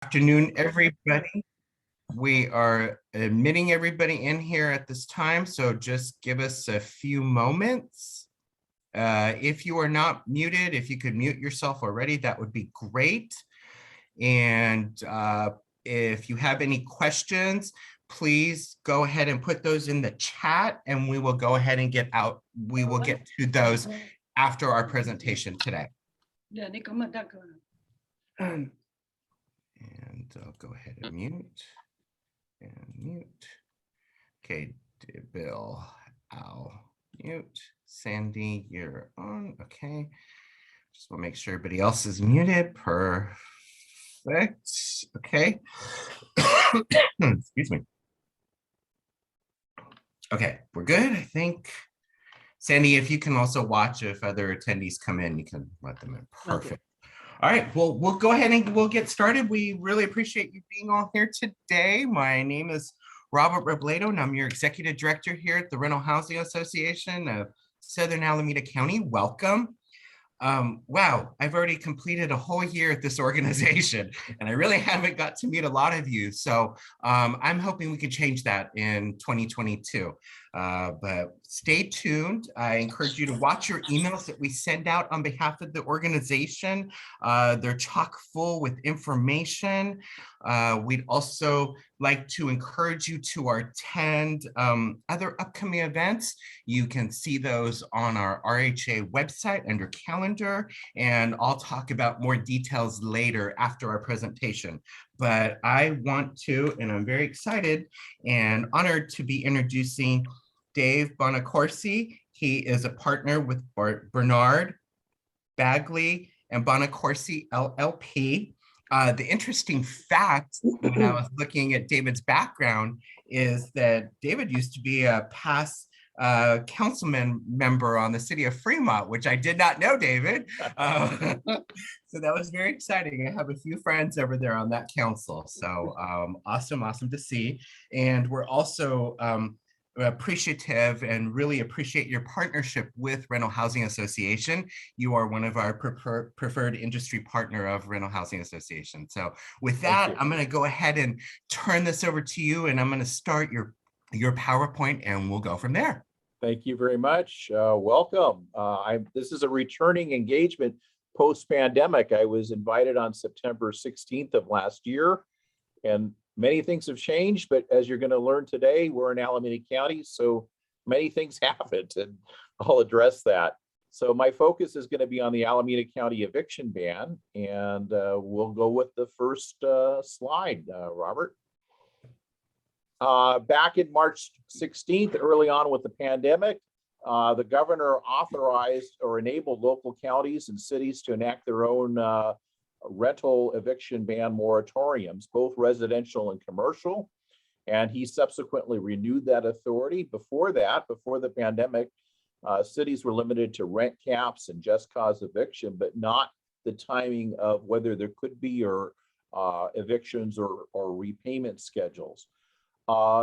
Afternoon, everybody. We are admitting everybody in here at this time, so just give us a few moments. If you are not muted, if you could mute yourself already, that would be great. And if you have any questions, please go ahead and put those in the chat and we will go ahead and we will get to those after our presentation today. And I'll go ahead and mute. Okay, Bill, I'll mute. Sandy, you're on. Okay. Just want to make sure everybody else is muted. Perfect. Okay. Excuse me. Okay, we're good, I think. Sandy, if you can also watch if other attendees come in, you can let them in. Perfect. All right, well, we'll go ahead and we'll get started. We really appreciate you being all here today. My name is Robert Robledo, and I'm your executive director here at the Rental Housing Association of Southern Alameda County. Welcome. Wow, I've already completed a whole year at this organization, and I really haven't got to meet a lot of you. So I'm hoping we can change that in 2022. But stay tuned. I encourage you to watch your emails that we send out on behalf of the organization. They're chock full with information. We'd also like to encourage you to attend other upcoming events. You can see those on our RHA website under calendar, and I'll talk about more details later after our presentation. But I want to, and I'm very excited and honored to be introducing Dave Bonaccorsi. He is a partner with Bernard Bagley and Bonaccorsi LLP. The interesting fact when I was looking at David's background is that David used to be a past councilman member on the city of Fremont, which I did not know, David. So that was very exciting. I have a few friends over there on that council. So awesome to see. And we're also appreciative and really appreciate your partnership with Rental Housing Association. You are one of our preferred industry partner of Rental Housing Association. So with that, I'm going to go ahead and turn this over to you, and I'm going to start your PowerPoint, and we'll go from there. Thank you very much. Welcome. This is a returning engagement post-pandemic. I was invited on September 16th of last year, and many things have changed, but as you're going to learn today, we're in Alameda County, so many things happened, and I'll address that. So my focus is going to be on the Alameda County eviction ban, and we'll go with the first slide, Robert. Back in March 16th, early on with the pandemic, the governor authorized or enabled local counties and cities to enact their own rental eviction ban moratoriums, both residential and commercial. And he subsequently renewed that authority. Before that, before the pandemic, cities were limited to rent caps and just cause eviction, but not the timing of whether there could be or evictions or repayment schedules.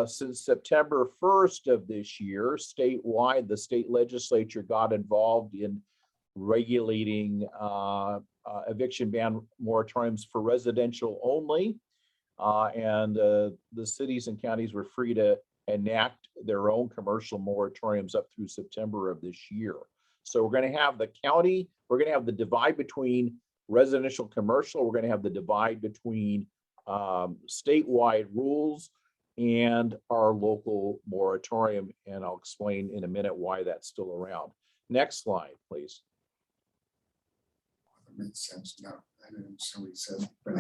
Since September 1st of this year, statewide, the state legislature got involved in regulating eviction ban moratoriums for residential only, and the cities and counties were free to enact their own commercial moratoriums up through September of this year. So we're going to have the county, we're going to have the divide between residential commercial, we're going to have the divide between statewide rules and our local moratorium, and I'll explain in a minute why that's still around. Next slide, please. Makes sense. No, I didn't understand what he said, but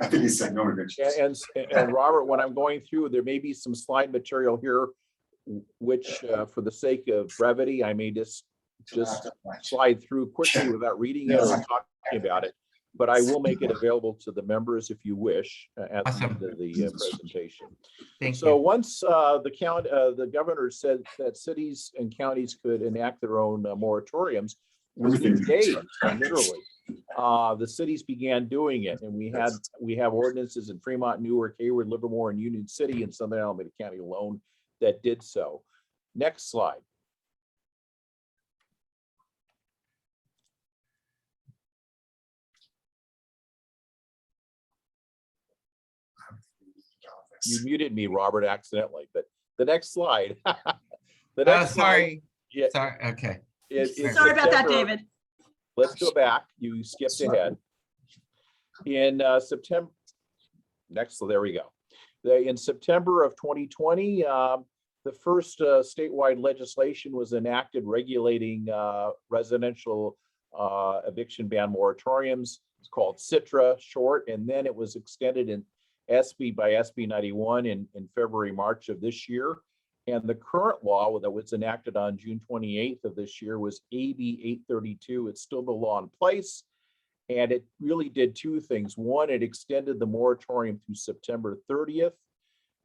I think he said no evictions. And Robert, when I'm going through, there may be some slide material here, which for the sake of brevity, I may just slide through quickly without reading it or talking about it. But I will make it available to the members if you wish at the end of the presentation. So once the governor said that cities and counties could enact their own moratoriums, within days, literally, the cities began doing it, and we have ordinances in Fremont, Newark, Hayward, Livermore, and Union City in Southern Alameda County alone that did so. Next slide. You office. muted me, Robert, accidentally, but the next slide. The next slide. Sorry. Yeah, Sorry. Okay. in Sorry about that, September- David. Let's go back. You skipped ahead. In September, so there we go. In September of 2020, the first statewide legislation was enacted regulating residential eviction ban moratoriums. It's called CITRA short, and then it was extended in SB 91 in February, March of this year. And the current law that was enacted on June 28th of this year was AB 832. It's still the law in place. And it really did two things. One, it extended the moratorium through September 30th.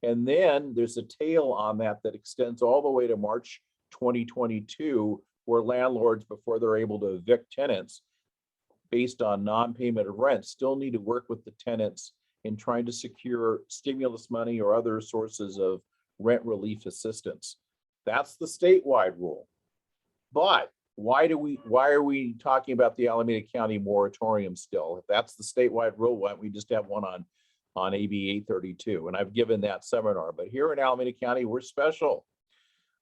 And then there's a tail on that that extends all the way to March 2022, where landlords, before they're able to evict tenants based on non-payment of rent, still need to work with the tenants in trying to secure stimulus money or other sources of rent relief assistance. That's the statewide rule. But why are we talking about the Alameda County moratorium still? If that's the statewide rule, why don't we just have one on AB 832? And I've given that seminar, but here in Alameda County, we're special.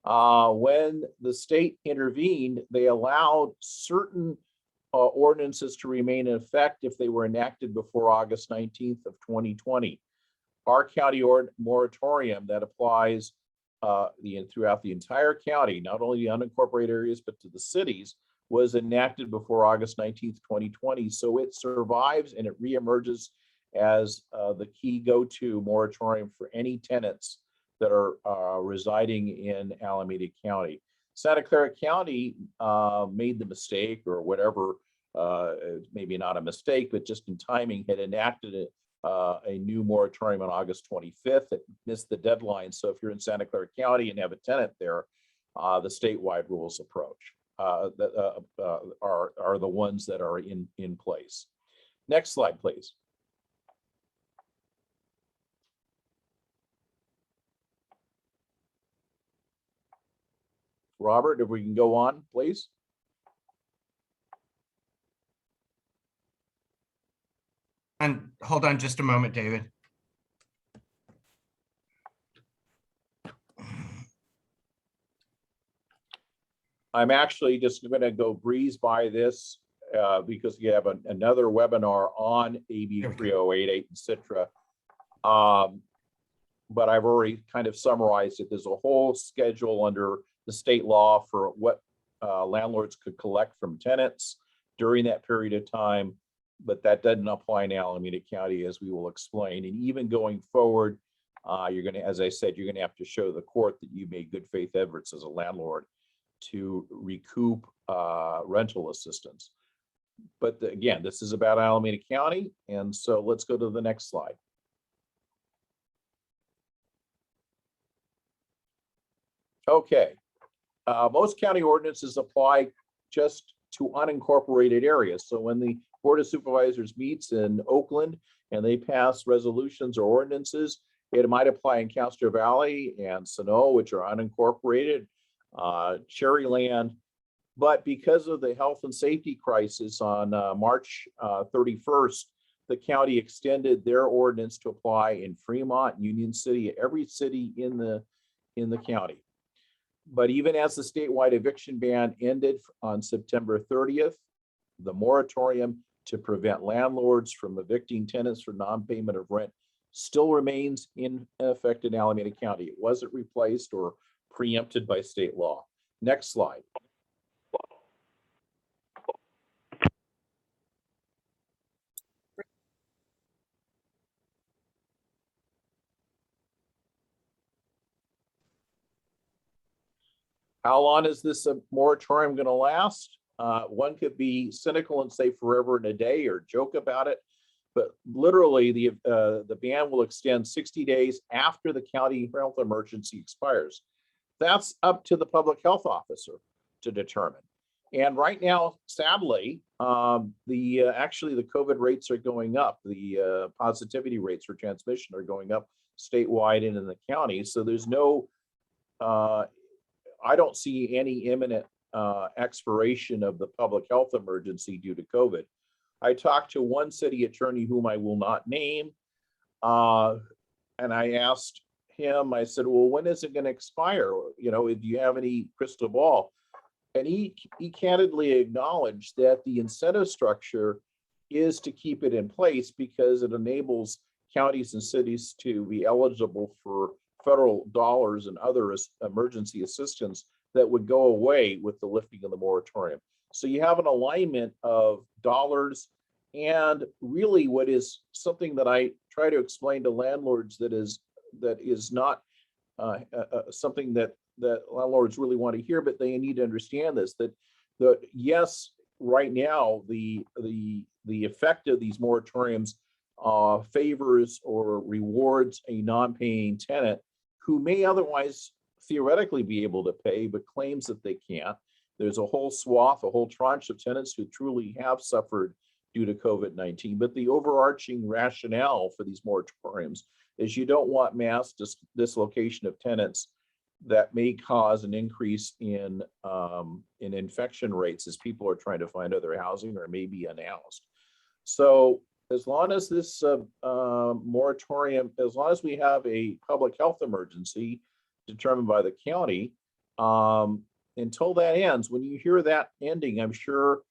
When the state intervened, they allowed certain ordinances to remain in effect if they were enacted before August 19th of 2020. Our county moratorium that applies throughout the entire county, not only the unincorporated areas, but to the cities, was enacted before August 19th, 2020. So it survives and it reemerges as the key go-to moratorium for any tenants that are residing in Alameda County. Santa Clara County made the mistake, or whatever, maybe not a mistake, but just in timing, had enacted a new moratorium on August 25th. It missed the deadline. So if you're in Santa Clara County and have a tenant there, the statewide rules approach are the ones that are in place. Next slide, please. Robert, if we can go on, please. And hold on just a moment, David. I'm actually just going to go breeze by this because you have another webinar on AB 3088 and CITRA. But I've already kind of summarized it. There's a whole schedule under the state law for what landlords could collect from tenants during that period of time, but that doesn't apply in Alameda County, as we will explain. And even going forward, you're going to, as I said, you're going to have to show the court that you made good faith efforts as a landlord to recoup rental assistance. But again, this is about Alameda County. And so let's go to the next slide. Okay. Most county ordinances apply just to unincorporated areas. So when the Board of Supervisors meets in Oakland and they pass resolutions or ordinances, it might apply in Castro Valley and Sonoma, which are unincorporated, Cherryland. But because of the health and safety crisis on March 31st, the county extended their ordinance to apply in Fremont, Union City, every city in the county. But even as the statewide eviction ban ended on September 30th, the moratorium to prevent landlords from evicting tenants for non-payment of rent still remains in effect in Alameda County. It wasn't replaced or preempted by state law. Next slide. How long is this moratorium going to last? One could be cynical and say forever and a day or joke about it, but literally the ban will extend 60 days after the county health emergency expires. That's up to the public health officer to determine. And right now, sadly, actually the COVID rates are going up. The positivity rates for transmission are going up statewide and in the county. So there's no, I don't see any imminent expiration of the public health emergency due to COVID. I talked to one city attorney whom I will not name, and I asked him, I said, well, when is it going to expire? You know, do you have any crystal ball? And he candidly acknowledged that the incentive structure is to keep it in place because it enables counties and cities to be eligible for federal dollars and other emergency assistance that would go away with the lifting of the moratorium. So you have an alignment of dollars and really what is something that I try to explain to landlords that is not something that landlords really want to hear, but they need to understand this, that yes, right now, the effect of these moratoriums favors or rewards a non-paying tenant who may otherwise theoretically be able to pay, but claims that they can't. There's a whole swath, a whole tranche of tenants who truly have suffered due to COVID-19. But the overarching rationale for these moratoriums is you don't want mass dislocation of tenants that may cause an increase in infection rates as people are trying to find other housing or may be unhoused. So as long as this moratorium, as long as we have a public health emergency determined by the county, until that ends, when you hear that ending, I'm sure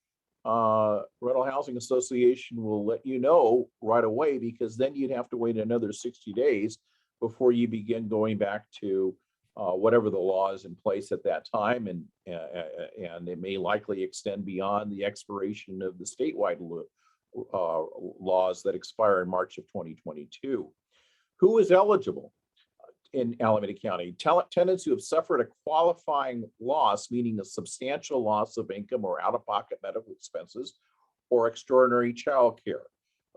Rental Housing Association will let you know right away, because then you'd have to wait another 60 days before you begin going back to whatever the law is in place at that time, and it may likely extend beyond the expiration of the statewide laws that expire in March of 2022. Who is eligible in Alameda County? Tenants who have suffered a qualifying loss, meaning a substantial loss of income or out-of-pocket medical expenses, or extraordinary child care.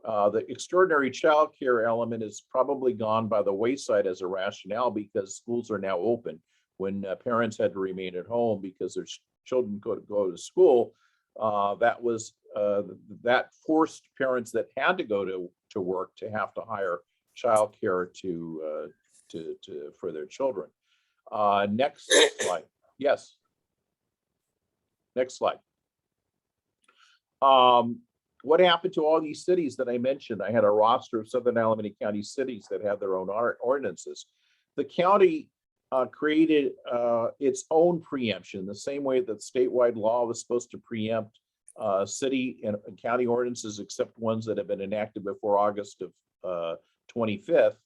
The extraordinary child care element is probably gone by the wayside as a rationale because schools are now open. When parents had to remain at home because their children could go to school, that forced parents that had to go to work to have to hire child care for their children. Next slide. Yes. Next slide. What happened to all these cities that I mentioned? I had a roster of Southern Alameda County cities that have their own ordinances. The county created its own preemption, the same way that statewide law was supposed to preempt city and county ordinances, except ones that have been enacted before August of 25th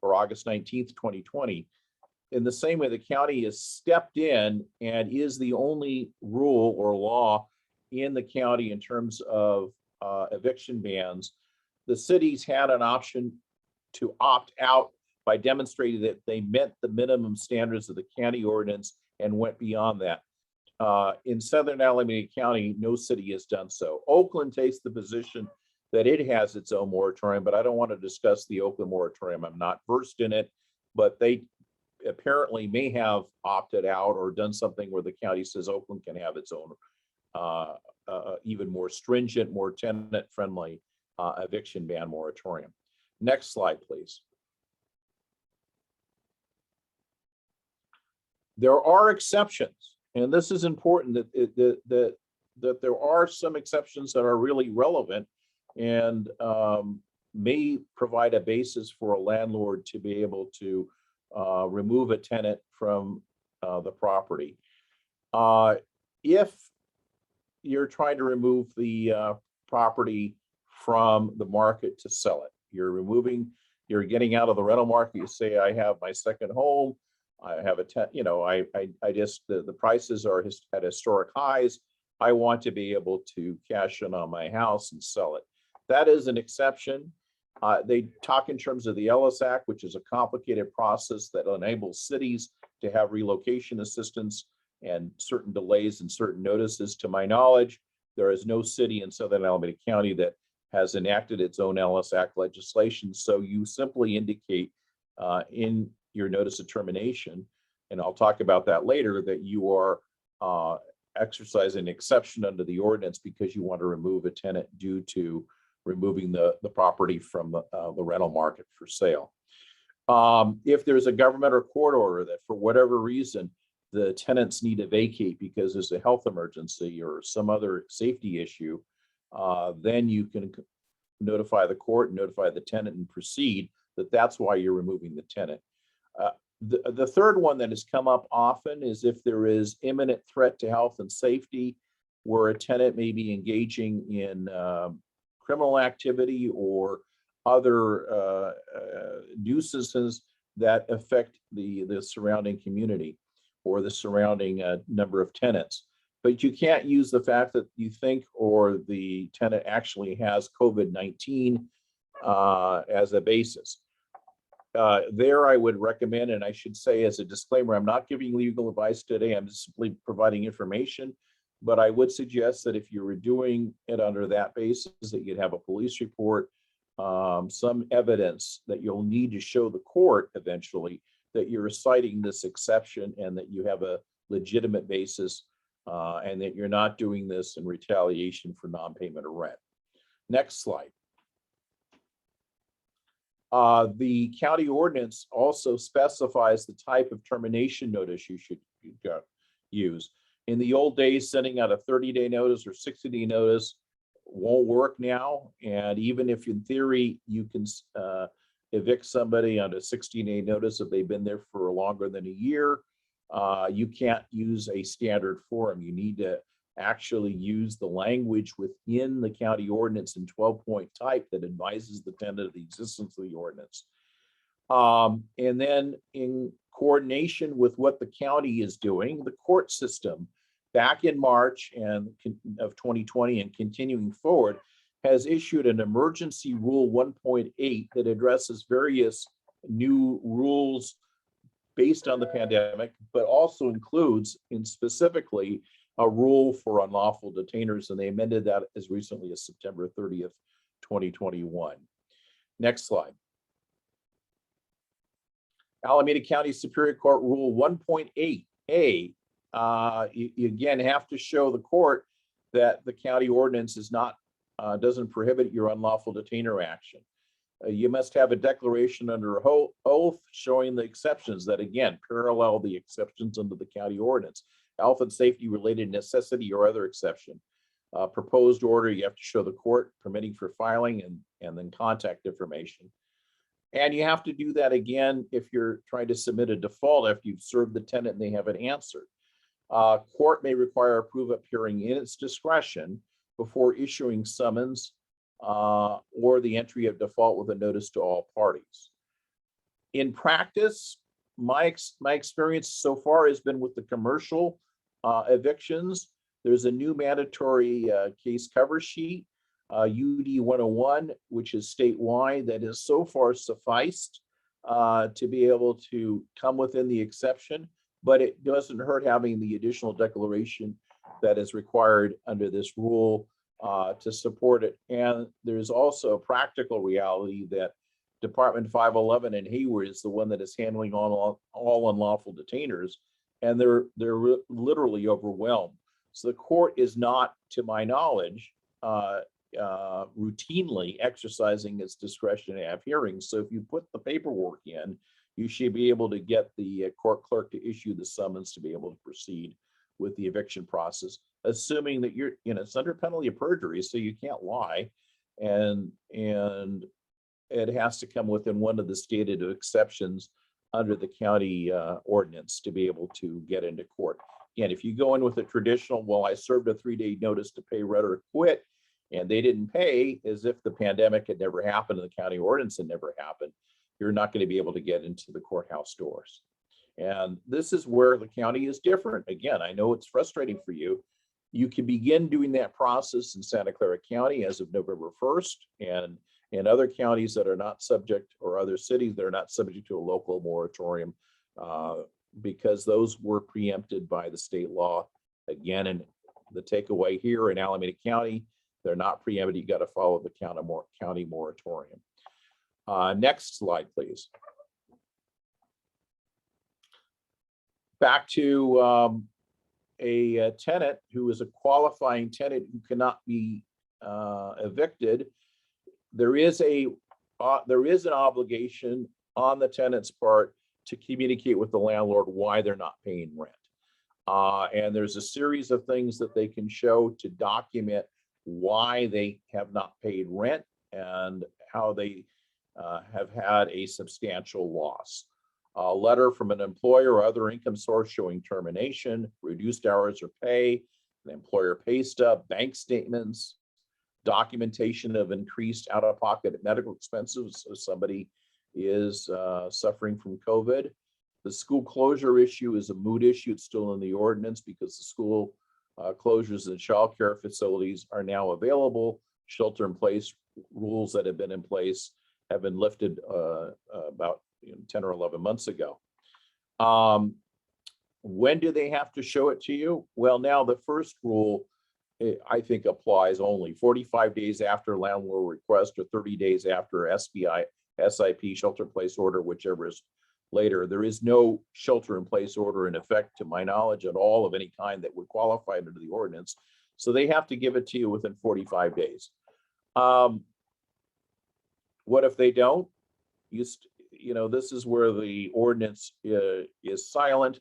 or August 19th, 2020. In the same way, the county has stepped in and is the only rule or law in the county in terms of eviction bans. The cities had an option to opt out by demonstrating that they met the minimum standards of the county ordinance and went beyond that. In Southern Alameda County, no city has done so. Oakland takes the position that it has its own moratorium, but I don't want to discuss the Oakland moratorium. I'm not versed in it, but they apparently may have opted out or done something where the county says Oakland can have its own even more stringent, more tenant-friendly eviction ban moratorium. Next slide, please. There are exceptions, and this is important that there are some exceptions that are really relevant and may provide a basis for a landlord to be able to remove a tenant from the property. If you're trying to remove the property from the market to sell it, you're getting out of the rental market. You say, I have my second home. I have the prices are at historic highs. I want to be able to cash in on my house and sell it. That is an exception. They talk in terms of the Ellis Act, which is a complicated process that enables cities to have relocation assistance and certain delays and certain notices. To my knowledge, there is no city in Southern Alameda County that has enacted its own Ellis Act legislation. So you simply indicate in your notice of termination, and I'll talk about that later, that you are exercising an exception under the ordinance because you want to remove a tenant due to removing the property from the rental market for sale. If there's a government or court order that for whatever reason the tenants need to vacate because there's a health emergency or some other safety issue, then you can notify the court, notify the tenant, and proceed. that's why you're removing the tenant. The third one that has come up often is if there is imminent threat to health and safety, where a tenant may be engaging in criminal activity or other nuisances that affect the surrounding community or the surrounding number of tenants. But you can't use the fact that you think or the tenant actually has COVID-19 as a basis. There I would recommend, and I should say as a disclaimer, I'm not giving legal advice today, I'm just simply providing information, but I would suggest that if you were doing it under that basis, that you'd have a police report, some evidence that you'll need to show the court eventually that you're citing this exception and that you have a legitimate basis and that you're not doing this in retaliation for non-payment of rent. Next slide. The county ordinance also specifies the type of termination notice you should use. In the old days, sending out a 30-day notice or 60-day notice won't work now. And even if in theory you can evict somebody on a 60-day notice if they've been there for longer than a year, you can't use a standard form. You need to actually use the language within the county ordinance in 12-point type that advises the tenant of the existence of the ordinance. And then in coordination with what the county is doing, the court system back in March of 2020 and continuing forward has issued an emergency rule 1.8 that addresses various new rules based on the pandemic, but also includes in specifically a rule for unlawful detainers, and they amended that as recently as September 30th, 2021. Next slide. Alameda County Superior Court Rule 1.8A. You again have to show the court that the county ordinance is not doesn't prohibit your unlawful detainer action. You must have a declaration under oath showing the exceptions that again parallel the exceptions under the county ordinance. Health and safety related necessity or other exception. Proposed order, you have to show the court permitting for filing and then contact information. And you have to do that again if you're trying to submit a default after you've served the tenant and they haven't answered. Court may require a prove-up hearing in its discretion before issuing summons or the entry of default with a notice to all parties. In practice, my experience so far has been with the commercial evictions. There's a new mandatory case cover sheet, UD 101, which is statewide, that has so far sufficed to be able to come within the exception, but it doesn't hurt having the additional declaration that is required under this rule to support it. And there's also a practical reality that Department 511 in Hayward is the one that is handling all unlawful detainers, and they're literally overwhelmed. So the court is not, to my knowledge, routinely exercising its discretion to have hearings. So if you put the paperwork in, you should be able to get the court clerk to issue the summons to be able to proceed with the eviction process, assuming that you're, it's under penalty of perjury, so you can't lie, and it has to come within one of the stated exceptions under the county ordinance to be able to get into court. And if you go in with a traditional, well, I served a 3-day notice to pay rent or quit, and they didn't pay, as if the pandemic had never happened and the county ordinance had never happened, you're not going to be able to get into the courthouse doors. And this is where the county is different. Again, I know it's frustrating for you. You can begin doing that process in Santa Clara County as of November 1st, and in other counties that are not subject, or other cities that are not subject to a local moratorium, because those were preempted by the state law. Again, and the takeaway here in Alameda County, they're not preempted. You got to follow the county moratorium. Next slide, please. Back to a tenant who is a qualifying tenant who cannot be evicted. There is an obligation on the tenant's part to communicate with the landlord why they're not paying rent. And there's a series of things that they can show to document why they have not paid rent and how they have had a substantial loss. A letter from an employer or other income source showing termination, reduced hours or pay, an employer pay stub, bank statements, documentation of increased out-of-pocket medical expenses if somebody is suffering from COVID. The school closure issue is a moot issue. It's still in the ordinance because the school closures and child care facilities are now available. Shelter-in-place rules that have been in place have been lifted about 10 or 11 months ago. When do they have to show it to you? Well, now the first rule, I think, applies only 45 days after landlord request or 30 days after SPI, SIP, shelter-in-place order, whichever is later. There is no shelter-in-place order in effect, to my knowledge, at all of any kind that would qualify under the ordinance. So they have to give it to you within 45 days. What if they don't? You know, this is where the ordinance is silent,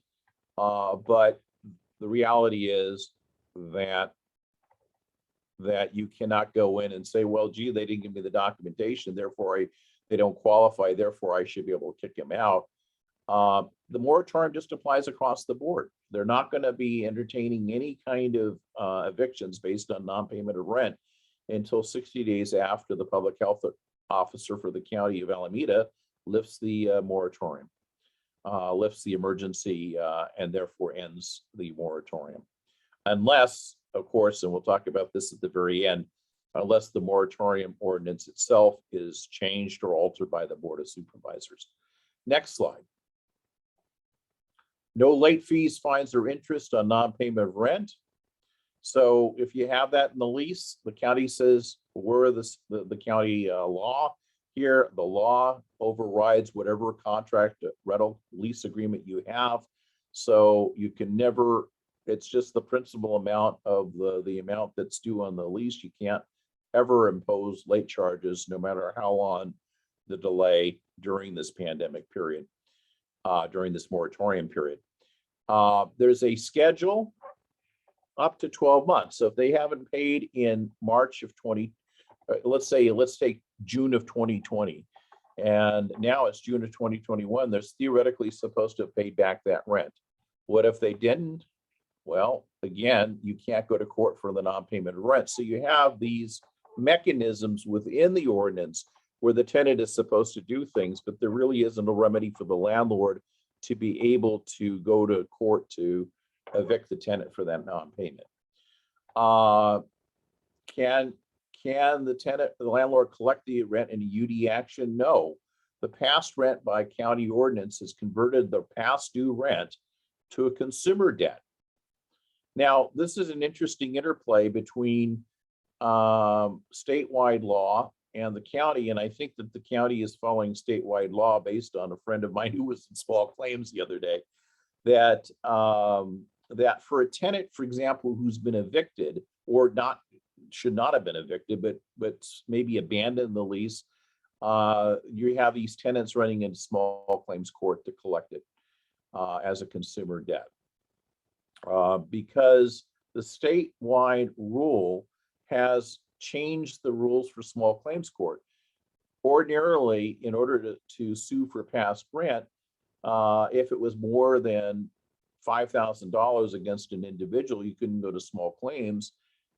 but the reality is that you cannot go in and say, well, gee, they didn't give me the documentation, therefore they don't qualify, therefore I should be able to kick them out. The moratorium just applies across the board. They're not going to be entertaining any kind of evictions based on non-payment of rent until 60 days after the public health officer for the county of Alameda lifts the moratorium, lifts the emergency, and therefore ends the moratorium. Unless, of course, and we'll talk about this at the very end, unless the moratorium ordinance itself is changed or altered by the Board of Supervisors. Next slide. No late fees, fines, or interest on non-payment of rent. So if you have that in the lease, the county says we're the county law here. The law overrides whatever contract, rental, lease agreement you have. So you can never, it's just the principal amount of the amount that's due on the lease. You can't ever impose late charges, no matter how long the delay during this pandemic period, during this moratorium period. There's a schedule up to 12 months. So if they haven't paid in March of let's take June of 2020, and now it's June of 2021, they're theoretically supposed to have paid back that rent. What if they didn't? Well, again, you can't go to court for the non-payment of rent. So you have these mechanisms within the ordinance where the tenant is supposed to do things, but there really isn't a remedy for the landlord to be able to go to court to evict the tenant for that non-payment. Can the landlord collect the rent in a UD action? No. The past rent by county ordinance has converted the past due rent to a consumer debt. Now, this is an interesting interplay between statewide law and the county, and I think that the county is following statewide law based on a friend of mine who was in small claims the other day, that that for a tenant, for example, who's been evicted or should not have been evicted, but maybe abandoned the lease, you have these tenants running into small claims court to collect it as a consumer debt. Because the statewide rule has changed the rules for small claims court. Ordinarily, in order to sue for past rent, if it was more than $5,000 against an individual, you couldn't go to small claims.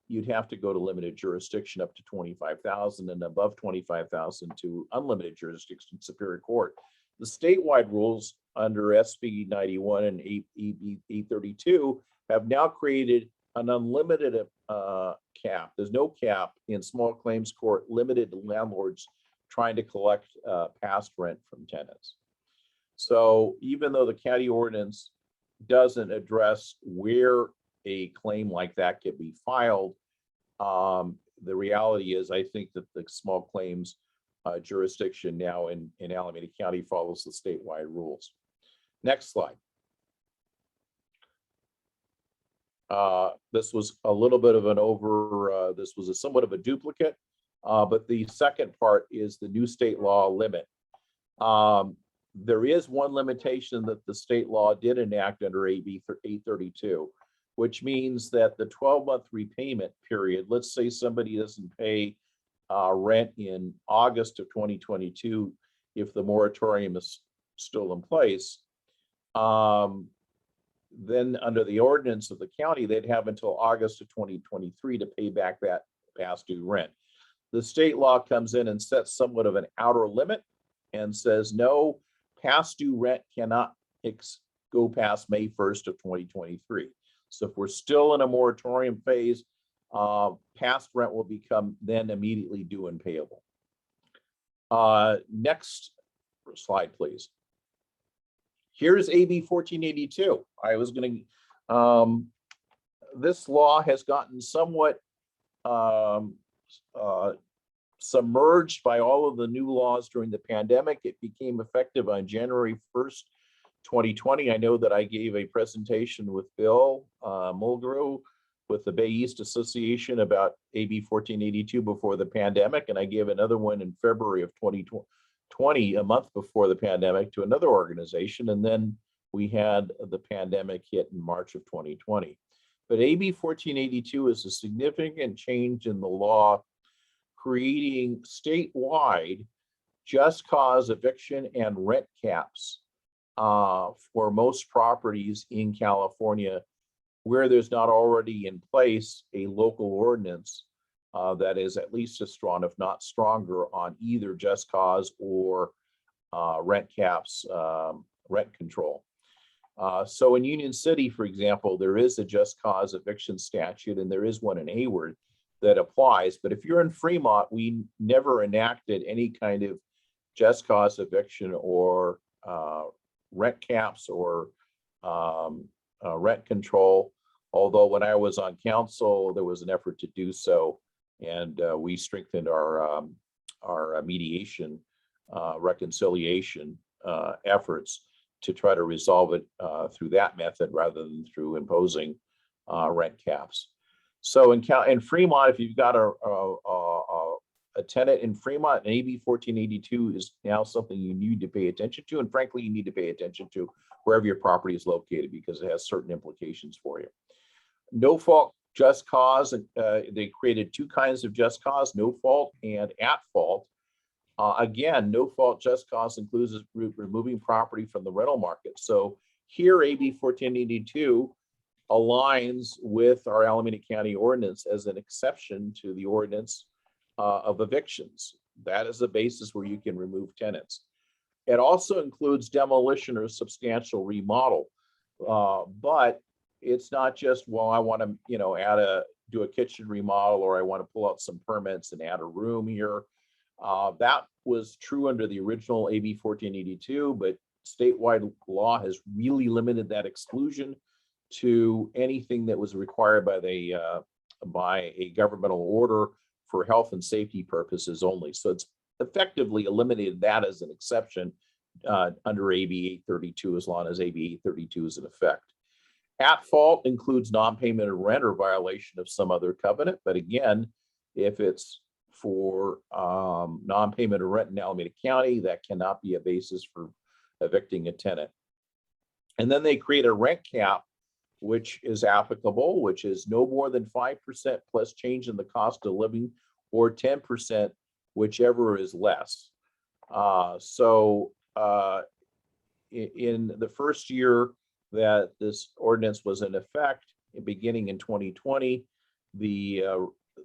You'd have to go to limited jurisdiction up to 25,000 and above 25,000 to unlimited jurisdiction Superior Court. The statewide rules under SB 91 and 832 have now created an unlimited cap. There's no cap in small claims court limited to landlords trying to collect past rent from tenants. So even though the county ordinance doesn't address where a claim like that can be filed, the reality is I think that the small claims jurisdiction now in Alameda County follows the statewide rules. Next slide. This was a little bit of an this was somewhat of a duplicate, but the second part is the new state law limit. There is one limitation that the state law did enact under AB 832, which means that the 12-month repayment period, let's say somebody doesn't pay rent in August of 2022, if the moratorium is still in place, then under the ordinance of the county, they'd have until August of 2023 to pay back that past due rent. The state law comes in and sets somewhat of an outer limit and says no past due rent cannot go past May 1st of 2023. So if we're still in a moratorium phase, past rent will become then immediately due and payable. Next slide, please. Here's AB 1482. I was going to, this law has gotten somewhat submerged by all of the new laws during the pandemic. It became effective on January 1st, 2020. I know that I gave a presentation with Bill Mulgrew with the Bay East Association about AB 1482 before the pandemic, and I gave another one in February of 2020, a month before the pandemic, to another organization, and then we had the pandemic hit in March of 2020. But AB 1482 is a significant change in the law, creating statewide just cause eviction and rent caps for most properties in California, where there's not already in place a local ordinance that is at least as strong, if not stronger, on either just cause or rent caps, rent control. So in Union City, for example, there is a just cause eviction statute, and there is one in Hayward that applies. But if you're in Fremont, we never enacted any kind of just cause eviction or rent caps or rent control. Although when I was on council, there was an effort to do so, and we strengthened our mediation, reconciliation efforts to try to resolve it through that method rather than through imposing rent caps. So in Fremont, if you've got a tenant in Fremont, and AB 1482 is now something you need to pay attention to, and frankly, you need to pay attention to wherever your property is located because it has certain implications for you. No fault just cause, they created two kinds of just cause, no fault and at fault. Again, no fault just cause includes removing property from the rental market. So here, AB 1482 aligns with our Alameda County ordinance as an exception to the ordinance of evictions. That is the basis where you can remove tenants. It also includes demolition or substantial remodel, but it's not just, well, I want to, do a kitchen remodel, or I want to pull out some permits and add a room here. That was true under the original AB 1482, but statewide law has really limited that exclusion to anything that was required by a governmental order for health and safety purposes only. So it's effectively eliminated that as an exception under AB 832, as long as AB 832 is in effect. At fault includes non-payment of rent or violation of some other covenant. But again, if it's for non-payment of rent in Alameda County, that cannot be a basis for evicting a tenant. And then they create a rent cap, which is applicable, which is no more than 5% plus change in the cost of living, or 10%, whichever is less. In the first year that this ordinance was in effect, beginning in 2020, the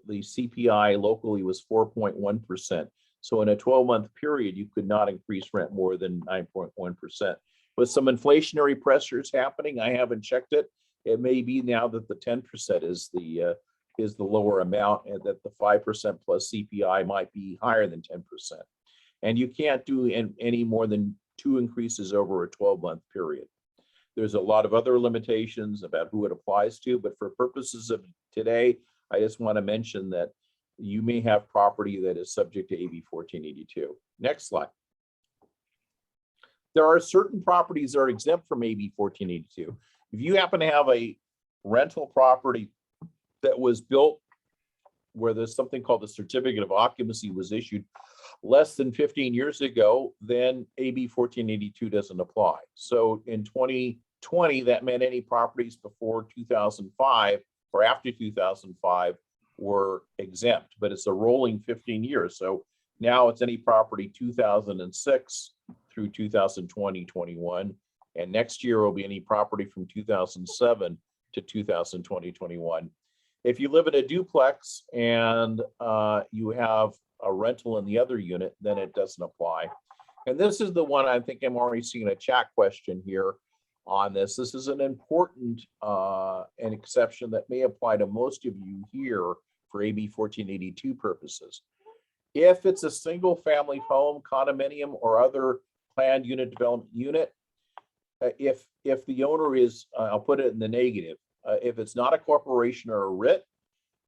CPI locally was 4.1%. So in a 12-month period, you could not increase rent more than 9.1%. With some inflationary pressures happening, I haven't checked it. It may be now that the 10% is the lower amount, and that the 5% plus CPI might be higher than 10%. And you can't do any more than 2 increases over a 12-month period. There's a lot of other limitations about who it applies to, but for purposes of today, I just want to mention that you may have property that is subject to AB 1482. Next slide. There are certain properties that are exempt from AB 1482. If you happen to have a rental property that was built where there's something called the certificate of occupancy was issued less than 15 years ago, then AB 1482 doesn't apply. So in 2020, that meant any properties before 2005 or after 2005 were exempt, but it's a rolling 15 years. So now it's any property 2006 through 2020, 21. And next year will be any property from 2007 to 2020, 21. If you live in a duplex and you have a rental in the other unit, then it doesn't apply. And this is the one I think I'm already seeing a chat question here on this. This is an important an exception that may apply to most of you here for AB 1482 purposes. If it's a single family home, condominium, or other planned unit development unit, if the owner is, I'll put it in the negative, if it's not a corporation or a RIT,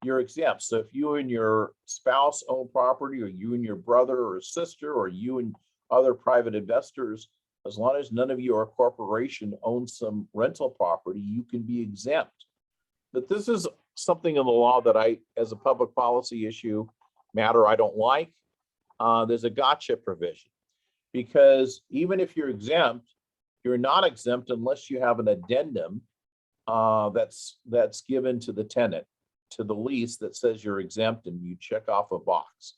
you're exempt. So if you and your spouse own property, or you and your brother or sister, or you and other private investors, as long as none of you are a corporation, own some rental property, you can be exempt. But this is something in the law that I, as a public policy issue matter, I don't like. There's a gotcha provision, because even if you're exempt, you're not exempt unless you have an addendum that's given to the tenant, to the lease, that says you're exempt, and you check off a box.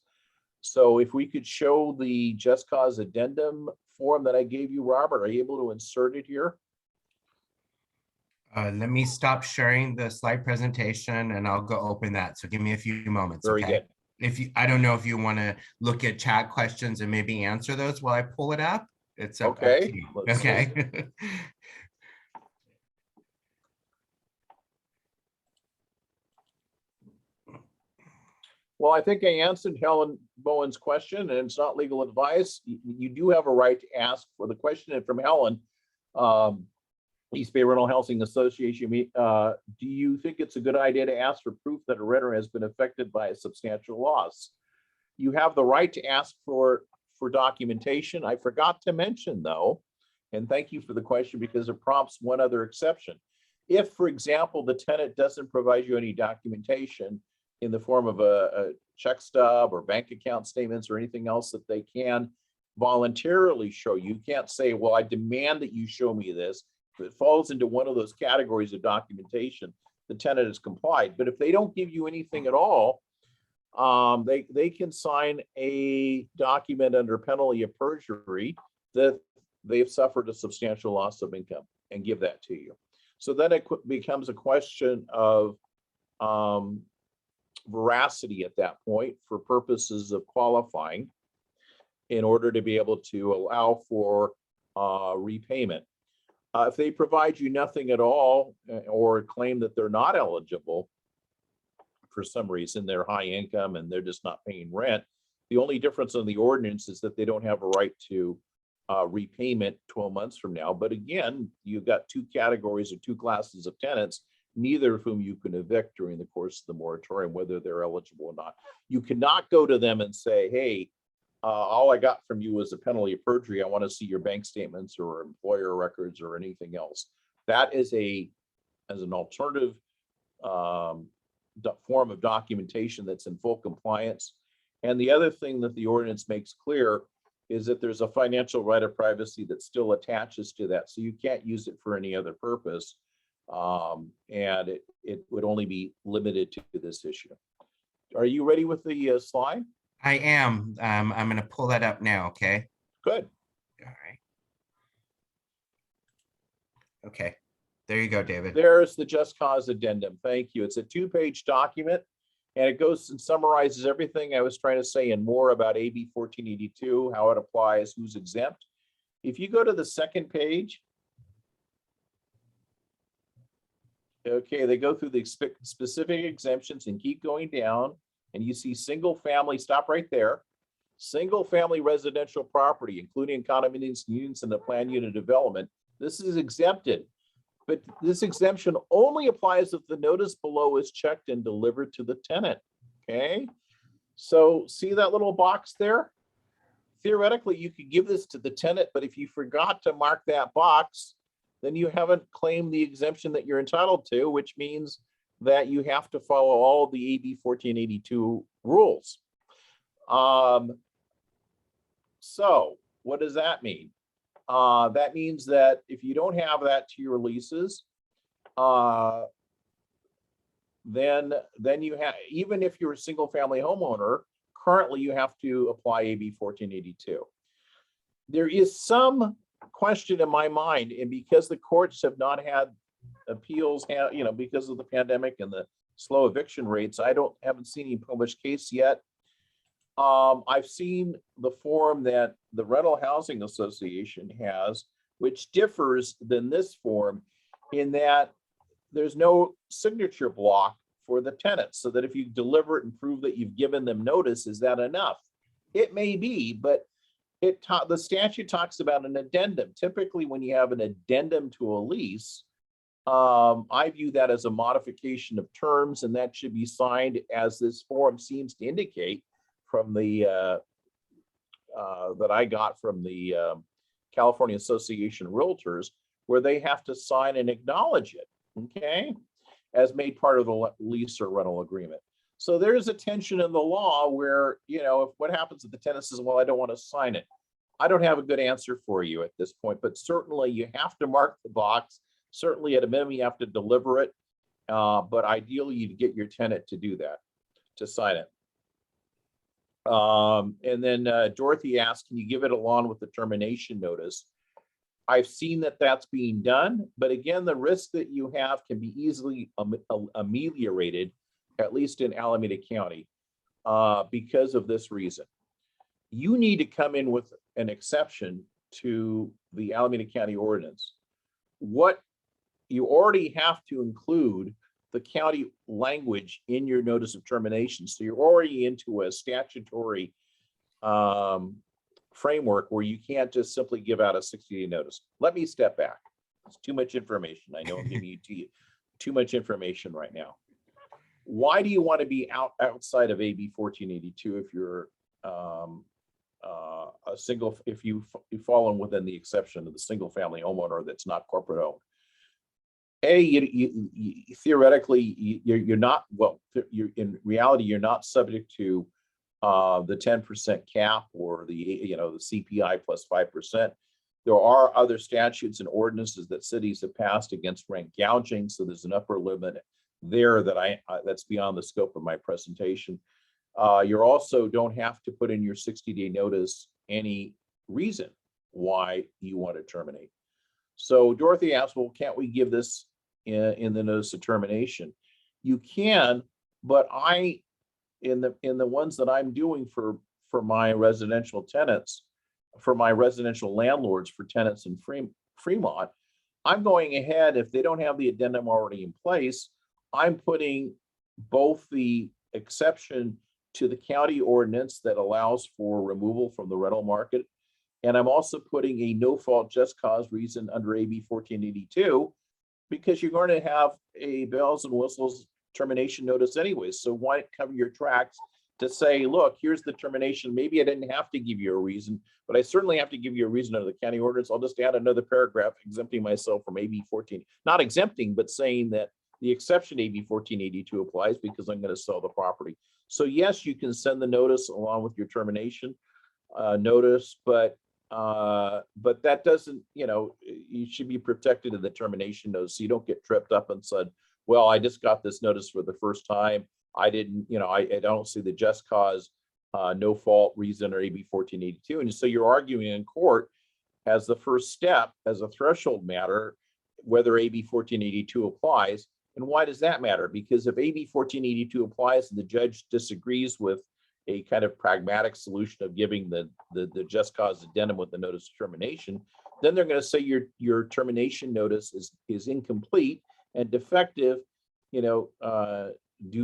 So if we could show the just cause addendum form that I gave you, Robert, are you able to insert it here? Let me stop sharing the slide presentation and I'll go open that. So give me a few moments. Very Okay. good. If you, I don't know if you want to look at chat questions and maybe answer those while I pull it up. It's up Okay, to you. let's Okay. Well, I think I answered Helen Bowen's question, and it's not legal advice. You do have a right to ask for the question from Helen. East Bay Rental Housing Association, do you think it's a good idea to ask for proof that a renter has been affected by a substantial loss? You have the right to ask for documentation. I forgot to mention though, and thank you for the question because it prompts one other exception. If, for example, the tenant doesn't provide you any documentation in the form of a check stub or bank account statements or anything else that they can voluntarily show you, you can't say, well, I demand that you show me this. If it falls into one of those categories of documentation, the tenant has complied. But if they don't give you anything at all, they can sign a document under penalty of perjury that they've suffered a substantial loss of income and give that to you. So then it becomes a question of veracity at that point for purposes of qualifying in order to be able to allow for repayment. If they provide you nothing at all or claim that they're not eligible for some reason, they're high income and they're just not paying rent, the only difference in the ordinance is that they don't have a right to repayment 12 months from now. But again, you've got two categories or two classes of tenants, neither of whom you can evict during the course of the moratorium, whether they're eligible or not. You cannot go to them and say, hey, all I got from you was a penalty of perjury. I want to see your bank statements or employer records or anything else. That is as an alternative form of documentation that's in full compliance. And the other thing that the ordinance makes clear is that there's a financial right of privacy that still attaches to that. So you can't use it for any other purpose. And it would only be limited to this issue. Are you ready with the slide? I am. I'm going to pull that up now. Okay. Good. All right. Okay. There you go, David. There's the just cause addendum. Thank you. It's a 2-page document, and it goes and summarizes everything I was trying to say and more about AB 1482, how it applies, who's exempt. If you go to the second page, okay, they go through the specific exemptions and keep going down, and you see single family, stop right there. Single family residential property, including condominiums, units, and the planned unit development. This is exempted, but this exemption only applies if the notice below is checked and delivered to the tenant, okay? So see that little box there? Theoretically, you could give this to the tenant, but if you forgot to mark that box, then you haven't claimed the exemption that you're entitled to, which means that you have to follow all of the AB 1482 rules. So what does that mean? That means that if you don't have that to your leases, then you have, even if you're a single family homeowner, currently you have to apply AB 1482. There is some question in my mind, and because the courts have not had appeals, because of the pandemic and the slow eviction rates, haven't seen any published case yet. I've seen the form that the Rental Housing Association has, which differs than this form in that there's no signature block for the tenants, so that if you deliver it and prove that you've given them notice, is that enough? It may be, but the statute talks about an addendum. Typically, when you have an addendum to a lease, I view that as a modification of terms, and that should be signed, as this form seems to indicate from the that I got from the California Association of Realtors, where they have to sign and acknowledge it, okay, as made part of the lease or rental agreement. So there's a tension in the law where, if what happens if the tenant says, well, I don't want to sign it. I don't have a good answer for you at this point, but certainly you have to mark the box. Certainly at a minimum, you have to deliver it. But ideally you'd get your tenant to do that, to sign it. And then Dorothy asked, can you give it along with the termination notice? I've seen that that's being done, but again, the risk that you have can be easily ameliorated, at least in Alameda County, because of this reason. You need to come in with an exception to the Alameda County ordinance. What you already have to include the county language in your notice of termination. So you're already into a statutory framework where you can't just simply give out a 60-day notice. Let me step back. It's too much information. I know I'm giving you too much information right now. Why do you want to be outside of AB 1482 if you're a single, if you fall in within the exception of the single family homeowner that's not corporate owned? You theoretically, you're not, well, in reality, you're not subject to the 10% cap or the CPI plus 5%. There are other statutes and ordinances that cities have passed against rent gouging, so there's an upper limit there that that's beyond the scope of my presentation. You also don't have to put in your 60-day notice any reason why you want to terminate. So Dorothy asked, well, can't we give this in the notice of termination? You can, but in the ones that I'm doing for my residential tenants, for my residential landlords, for tenants in Fremont, I'm going ahead, if they don't have the addendum already in place, I'm putting both the exception to the county ordinance that allows for removal from the rental market, and I'm also putting a no fault just cause reason under AB 1482, because you're going to have a bells and whistles termination notice anyway. So why cover your tracks to say, look, here's the termination. Maybe I didn't have to give you a reason, but I certainly have to give you a reason under the county ordinance. I'll just add another paragraph exempting myself from AB 14, not exempting, but saying that the exception AB 1482 applies because I'm going to sell the property. So yes, you can send the notice along with your termination notice, but that doesn't, you should be protected in the termination notice, so you don't get tripped up and said, well, I just got this notice for the first time. I didn't, I don't see the just cause, no fault reason or AB 1482. And so you're arguing in court as the first step, as a threshold matter, whether AB 1482 applies. And why does that matter? Because if AB 1482 applies and the judge disagrees with a kind of pragmatic solution of giving the just cause addendum with the notice of termination, then they're going to say your termination notice is incomplete and defective. Do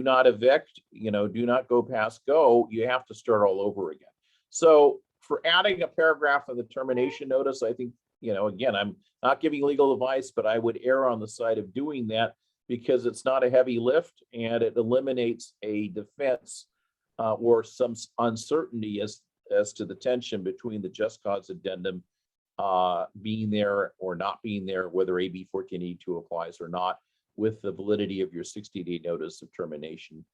not evict, do not go past go. You have to start all over again. So for adding a paragraph of the termination notice, I think, again, I'm not giving legal advice, but I would err on the side of doing that because it's not a heavy lift and it eliminates a defense or some uncertainty as to the tension between the just cause addendum being there or not being there, whether AB 1482 applies or not, with the validity of your 60-day notice of termination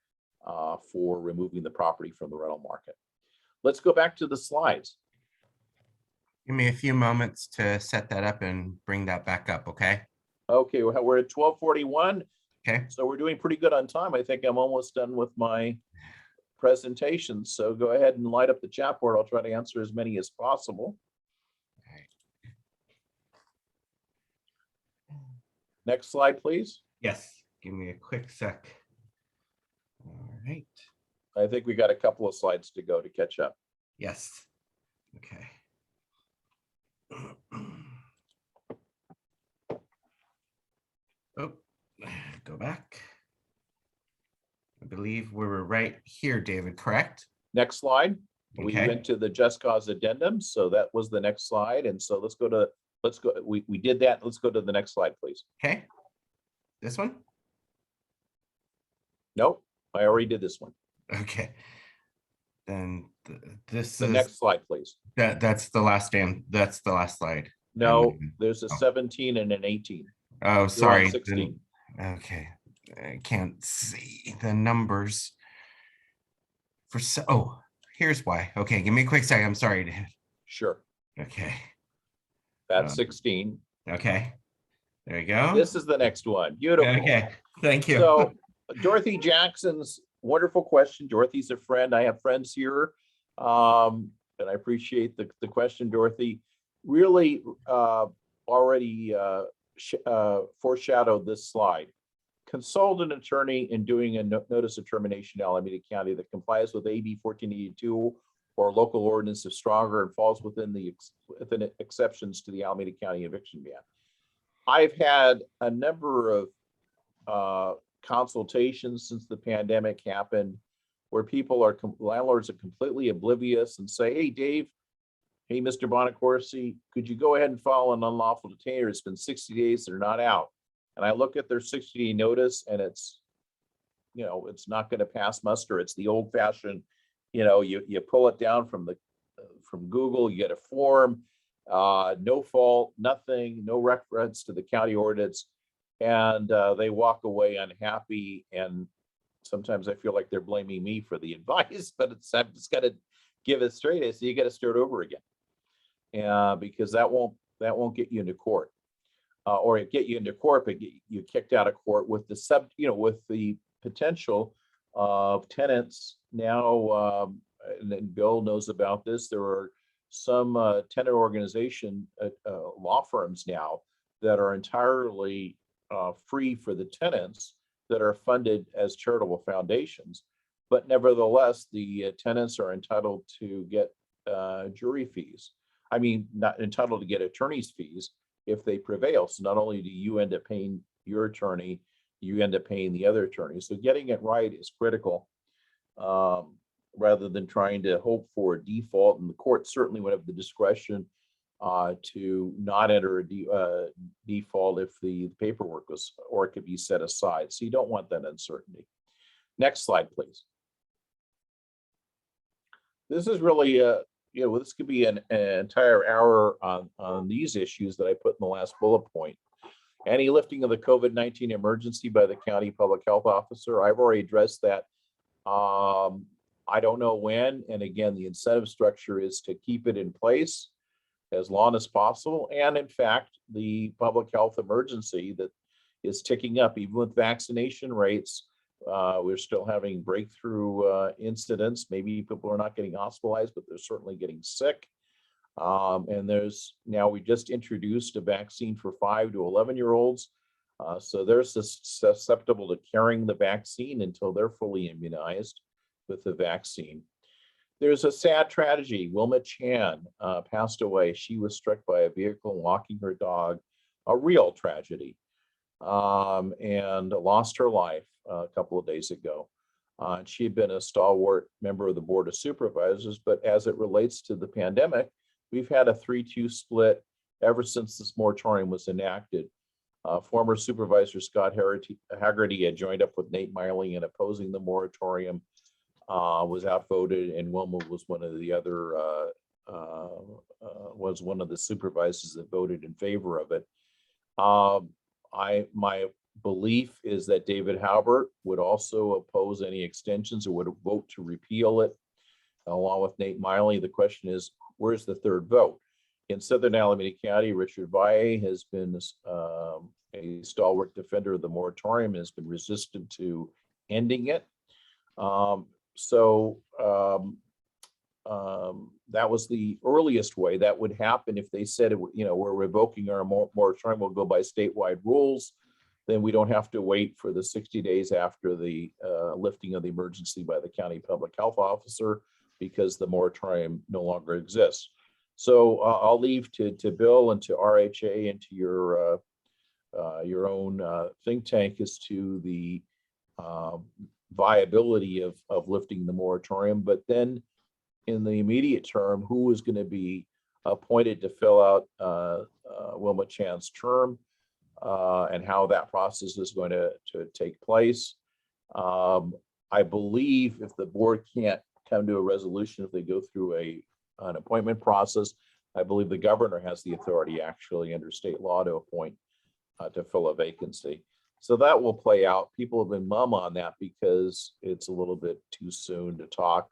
for removing the property from the rental market. Let's go back to the slides. Give me a few moments to set that up and bring that back up, okay? Okay, we're at 1241. Okay. So we're doing pretty good on time. I think I'm almost done with my presentation. So go ahead and light up the chat board. I'll try to answer as many as possible. Next slide, please. Yes. Give me a quick sec. All right. I think we got a couple of slides to go to catch up. Yes. Okay. Oh, go back. I believe we were right here, David, correct? Next slide. We Okay. went to the just cause addendum. So that was the next slide. And so let's go, we did that. Let's go to the next slide, please. Okay. This one? Nope, I already did this one. Okay. Then this The is next slide, please. that's the last that's the last slide. No, there's a Oh. 17 and an 18. Oh, You're on sorry. 16. Okay. I can't see the numbers. Oh, here's why. Okay, give me a quick second. I'm sorry, David. Sure, Okay. that's 16. Okay. There you go. This is the next one. Beautiful. Okay. Thank you. So Dorothy Jackson's wonderful question. Dorothy's a friend. I have friends here. And I appreciate the question, Dorothy. Really already foreshadowed this slide. Consult an attorney in doing a notice of termination in Alameda County that complies with AB 1482 or local ordinance if stronger and falls within the exceptions to the Alameda County eviction ban. I've had a number of consultations since the pandemic happened where landlords are completely oblivious and say, hey, Dave, hey, Mr. Bonaccorsi, could you go ahead and file an unlawful detainer? It's been 60 days, they're not out. And I look at their 60-day notice and it's not going to pass muster. It's the old fashioned, you pull it down from Google, you get a form, no fault, nothing, no reference to the county ordinance. And they walk away unhappy. And sometimes I feel like they're blaming me for the advice, but I've just got to give it straight. So you got to start over again. Because that won't get you into court. Or it get you into court, but get you kicked out of court with the potential of tenants now, and Bill knows about this. There are some tenant organization law firms now that are entirely free for the tenants that are funded as charitable foundations, but nevertheless, the tenants are entitled to get jury fees. I mean, not entitled to get attorney's fees if they prevail. So not only do you end up paying your attorney, you end up paying the other attorney. So getting it right is critical, rather than trying to hope for a default. And the court certainly would have the discretion to not enter a default if the paperwork or it could be set aside. So you don't want that uncertainty. Next slide, please. This is really this could be an entire hour on these issues that I put in the last bullet point. Any lifting of the COVID-19 emergency by the county public health officer. I've already addressed that. I don't know when. And again, the incentive structure is to keep it in place as long as possible. And in fact, the public health emergency that is ticking up, even with vaccination rates, we're still having breakthrough incidents. Maybe people are not getting hospitalized, but they're certainly getting sick. And we just introduced a vaccine for 5 to 11-year-olds. So they're susceptible to carrying the vaccine until they're fully immunized with the vaccine. There's a sad tragedy. Wilma Chan passed away. She was struck by a vehicle walking her dog, a real tragedy, and lost her life a couple of days ago. She had been a stalwart member of the Board of Supervisors, but as it relates to the pandemic, we've had a 3-2 split ever since this moratorium was enacted. Former Supervisor Scott Haggerty had joined up with Nate Miley in opposing the moratorium, was outvoted, and Wilma was one of the other, was one of the supervisors that voted in favor of it. My belief is that David Halbert would also oppose any extensions or would vote to repeal it, along with Nate Miley. The question is, where's the third vote? In Southern Alameda County, Richard Valle has been a stalwart defender of the moratorium, has been resistant to ending it. That was the earliest way that would happen if they said, we're revoking our moratorium, we'll go by statewide rules. Then we don't have to wait for the 60 days after the lifting of the emergency by the county public health officer, because the moratorium no longer exists. So I'll leave to Bill and to RHA and to your own think tank as to the viability of lifting the moratorium. But then in the immediate term, who is going to be appointed to fill out Wilma Chan's term, and how that process is going to take place. I believe if the board can't come to a resolution, if they go through an appointment process, I believe the governor has the authority actually under state law to appoint to fill a vacancy. So that will play out. People have been mum on that because it's a little bit too soon to talk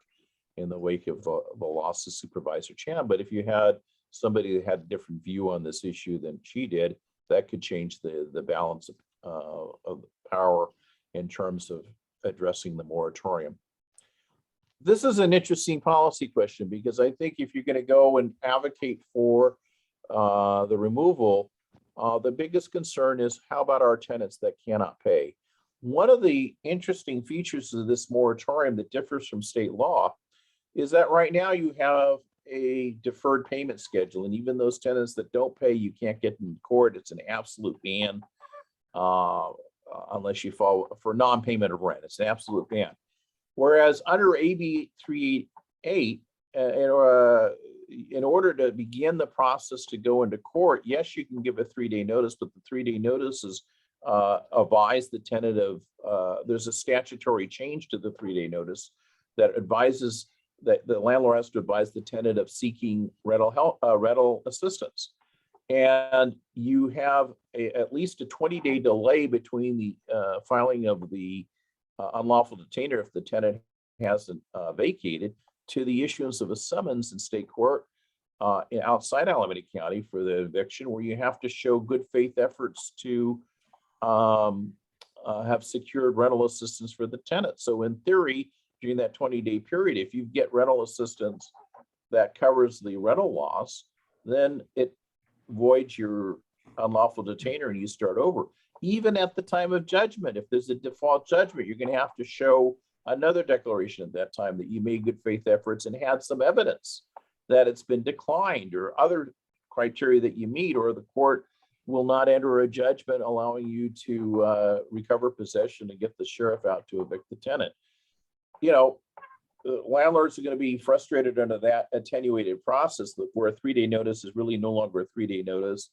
in the wake of the loss of Supervisor Chan. But if you had somebody that had a different view on this issue than she did, that could change the balance of power in terms of addressing the moratorium. This is an interesting policy question, because I think if you're going to go and advocate for the removal, the biggest concern is, how about our tenants that cannot pay? One of the interesting features of this moratorium that differs from state law is that right now you have a deferred payment schedule, and even those tenants that don't pay, you can't get in court. It's an absolute ban unless you fall for non-payment of rent. It's an absolute ban. Whereas under AB 388, in order to begin the process to go into court, yes, you can give a 3-day notice, but the 3-day notice is advise the tenant of, there's a statutory change to the 3-day notice that advises that the landlord has to advise the tenant of seeking rental assistance. And you have at least a 20-day delay between the filing of the unlawful detainer, if the tenant hasn't vacated, to the issuance of a summons in state court outside Alameda County for the eviction, where you have to show good faith efforts to have secured rental assistance for the tenant. So in theory, during that 20-day period, if you get rental assistance that covers the rental loss, then it voids your unlawful detainer and you start over. Even at the time of judgment, if there's a default judgment, you're going to have to show another declaration at that time that you made good faith efforts and had some evidence that it's been declined, or other criteria that you meet, or the court will not enter a judgment allowing you to recover possession and get the sheriff out to evict the tenant. Landlords are going to be frustrated under that attenuated process, where a 3-day notice is really no longer a 3-day notice.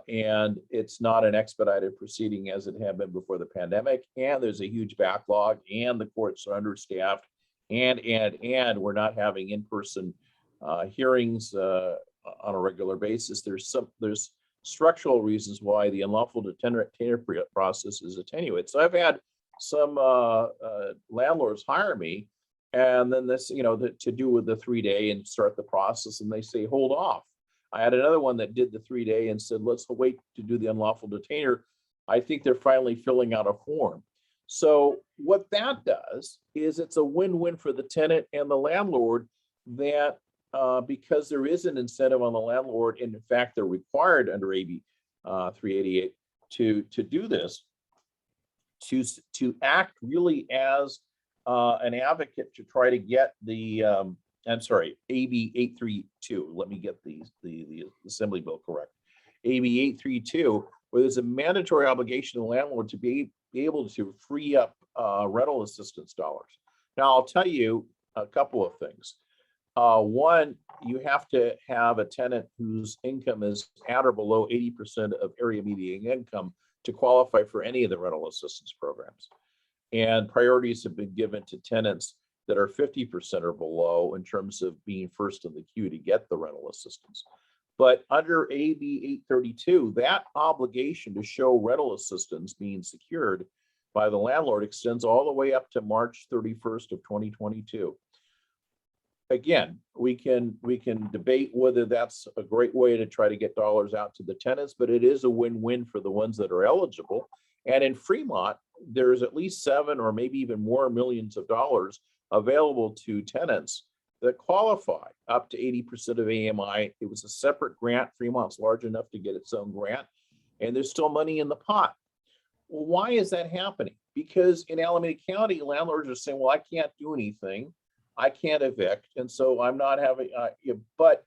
And it's not an expedited proceeding as it had been before the pandemic. And there's a huge backlog, and the courts are understaffed, and we're not having in-person hearings on a regular basis. There's structural reasons why the unlawful detainer process is attenuated. So I've had some landlords hire me, and then this, to do with the 3-day and start the process, and they say, hold off. I had another one that did the 3-day and said, let's wait to do the unlawful detainer. I think they're finally filling out a form. So what that does is it's a win-win for the tenant and the landlord, that because there is an incentive on the landlord, and in fact, they're required under AB 388 to do this, to act really as an advocate to try to get the AB 832. Let me get the assembly bill correct. AB 832, where there's a mandatory obligation of the landlord to be able to free up rental assistance dollars. Now, I'll tell you a couple of things. One, you have to have a tenant whose income is at or below 80% of area median income to qualify for any of the rental assistance programs. And priorities have been given to tenants that are 50% or below in terms of being first in the queue to get the rental assistance. But under AB 832, that obligation to show rental assistance being secured by the landlord extends all the way up to March 31st of 2022. again, we can debate whether that's a great way to try to get dollars out to the tenants, but it is a win-win for the ones that are eligible. And in Fremont, there's at least 7 or maybe even more millions of dollars available to tenants that qualify up to 80% of AMI. It was a separate grant. Fremont's large enough to get its own grant, and there's still money in the pot. Well, why is that happening? Because in Alameda County, landlords are saying, well, I can't do anything. I can't evict. And so I'm not having, but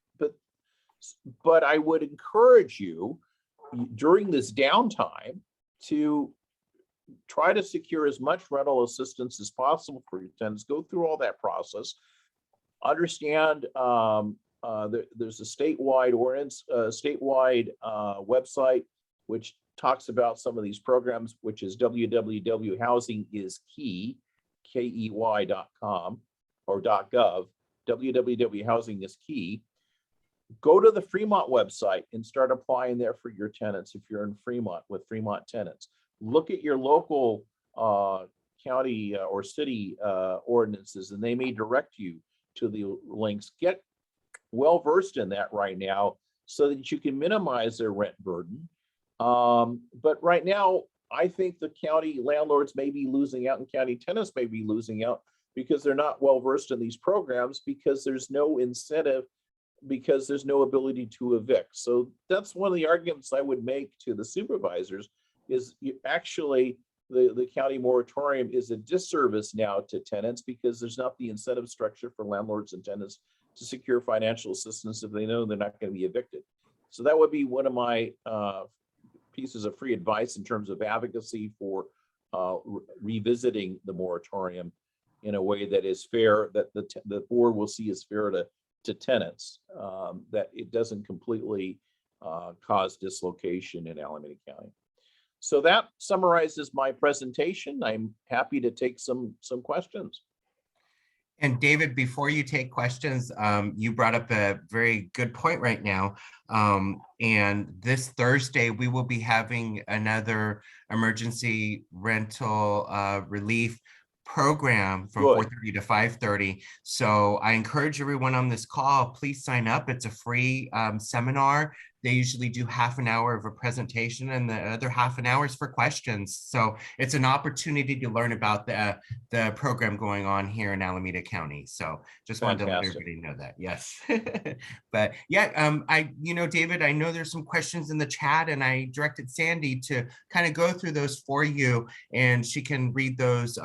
I would encourage you during this downtime to try to secure as much rental assistance as possible for your tenants. Go through all that process. Understand there's a statewide ordinance, statewide website, which talks about some of these programs, which is www.housingiskey.com or .gov, www.housingiskey. Go to the Fremont website and start applying there for your tenants if you're in Fremont with Fremont tenants. Look at your local county or city ordinances, and they may direct you to the links. Get well versed in that right now so that you can minimize their rent burden. But right now, I think the county landlords may be losing out and county tenants may be losing out because they're not well versed in these programs, because there's no incentive, because there's no ability to evict. So that's one of the arguments I would make to the supervisors is actually the county moratorium is a disservice now to tenants because there's not the incentive structure for landlords and tenants to secure financial assistance if they know they're not going to be evicted. So that would be one of my pieces of free advice in terms of advocacy for revisiting the moratorium in a way that is fair, that the board will see as fair to tenants, that it doesn't completely cause dislocation in Alameda County. So that summarizes my presentation. I'm happy to take some questions. And David, before you take questions, you brought up a very good point right now. And this Thursday, we will be having another emergency rental relief program from 4:30 to 5:30. So I encourage everyone on this call, please sign up. It's a free seminar. They usually do half an hour of a presentation and the other half an hour is for questions. So it's an opportunity to learn about the program going on here in Alameda County. So just wanted to let everybody know that. Yes. But yeah, David, I know there's some questions in the chat and I directed Sandy to kind of go through those for you and she can read those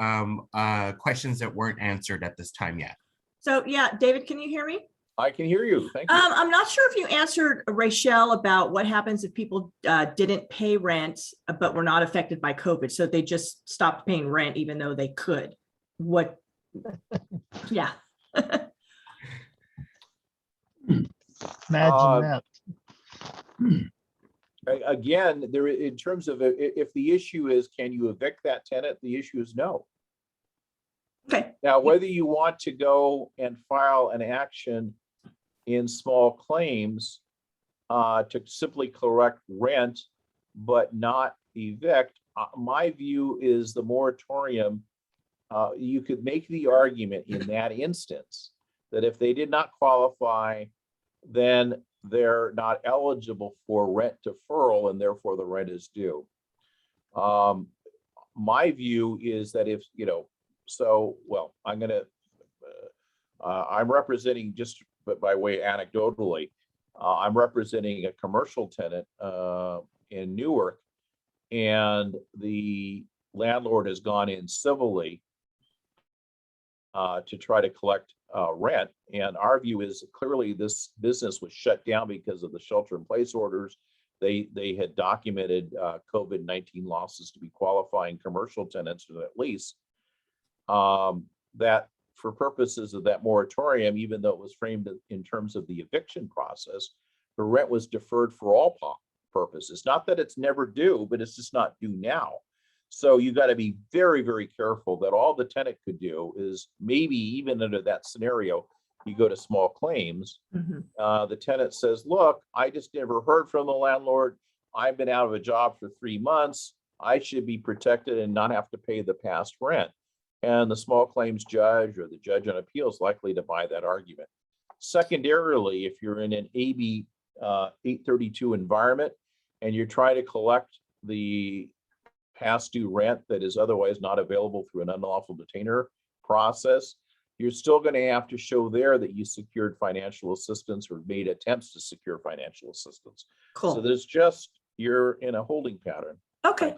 questions that weren't answered at this time yet. So yeah, David, can you hear me? I can hear you. Thank you. I'm not sure if you answered Rachel about what happens if people didn't pay rent, but were not affected by COVID. So they just stopped paying rent, even though they could. What? Yeah. Imagine that. Again, in terms of if the issue is, can you evict that tenant? The issue is no. Okay. Now, whether you want to go and file an action in small claims to simply collect rent but not evict, my view is the moratorium, you could make the argument in that instance that if they did not qualify, then they're not eligible for rent deferral and therefore the rent is due. My view is that if, I'm representing, just by way anecdotally, I'm representing a commercial tenant in Newark, and the landlord has gone in civilly to try to collect rent. And our view is clearly this business was shut down because of the shelter-in-place orders. They had documented COVID-19 losses to be qualifying commercial tenants to that lease. That for purposes of that moratorium, even though it was framed in terms of the eviction process, the rent was deferred for all purposes. Not that it's never due, but it's just not due now. So you got to be very, very careful that all the tenant could do is maybe even under that scenario, you go to small claims. Mm-hmm. The tenant says, look, I just never heard from the landlord. I've been out of a job for 3 months. I should be protected and not have to pay the past rent. and the small claims judge or the judge on appeal is likely to buy that argument. Secondarily, if you're in an AB 832 environment and you're trying to collect the past due rent that is otherwise not available through an unlawful detainer process, you're still going to have to show there that you secured financial assistance or made attempts to secure financial assistance. Cool. So there's just, you're in a holding pattern. Okay.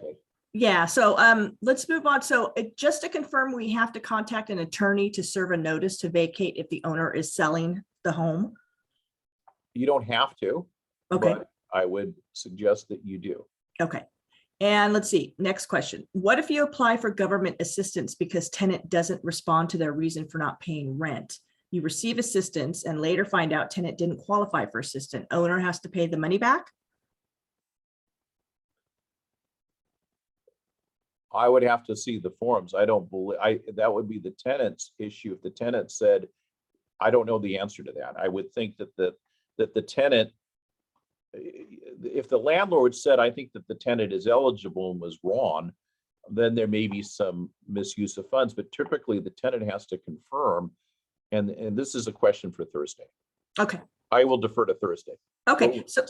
Yeah, so let's move on. So just to confirm, we have to contact an attorney to serve a notice to vacate if the owner is selling the home. You don't have to. Okay. But I would suggest that you do. Okay. And let's see, next question. What if you apply for government assistance because tenant doesn't respond to their reason for not paying rent? You receive assistance and later find out tenant didn't qualify for assistance. Owner has to pay the money back? I would have to see the forms. I don't believe, that would be the tenant's issue. If the tenant said, I don't know the answer to that. I would think that the tenant, if the landlord said, I think that the tenant is eligible and was wrong, then there may be some misuse of funds, but typically the tenant has to confirm. And this is a question for Thursday. Okay. I will defer to Thursday. Okay. So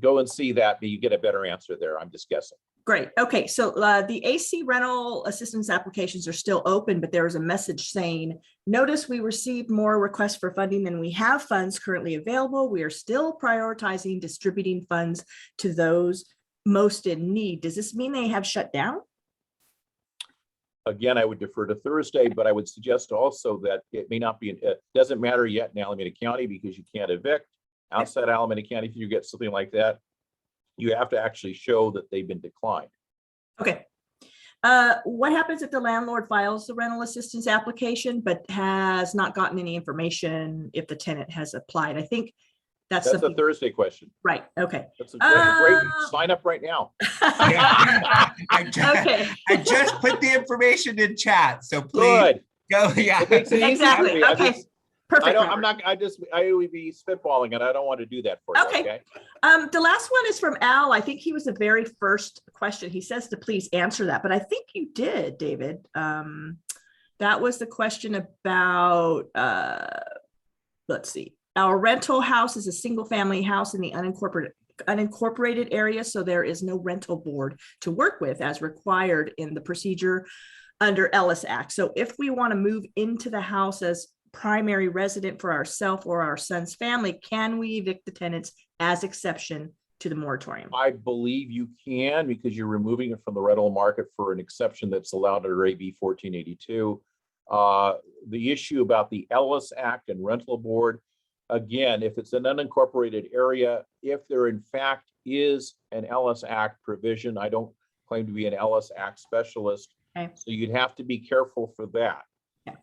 Go and see that, but you get a better answer there. I'm just guessing. great. Okay. So the AC rental assistance applications are still open, but there is a message saying, notice we received more requests for funding than we have funds currently available. We are still prioritizing distributing funds to those most in need. Does this mean they have shut down? Again, I would defer to Thursday, but I would suggest also that it may not be, it doesn't matter yet in Alameda County because you can't evict. Outside Alameda County, if you get something like that, you have to actually show that they've been declined. Okay. What happens if the landlord files the rental assistance application, but has not gotten any information if the tenant has applied? I think that's a Thursday question. Right. Okay. That's a great sign up right now. I just put the information in chat, so please Good. go. Yeah, It makes it easy for Exactly. me. Okay. Perfect. I would be spitballing and I don't want to do that for you. Okay. The last one is from Al. I think he was the very first question. He says to please answer that, but I think you did, David. That was the question about, let's see. Our rental house is a single family house in the unincorporated area, so there is no rental board to work with as required in the procedure under Ellis Act. So if we want to move into the house as primary resident for ourselves or our son's family, can we evict the tenants as exception to the moratorium? I believe you can because you're removing it from the rental market for an exception that's allowed under AB 1482. The issue about the Ellis Act and rental board, again, if it's an unincorporated area, if there in fact is an Ellis Act provision, I don't claim to be an Ellis Act specialist, okay. So you'd have to be careful for that.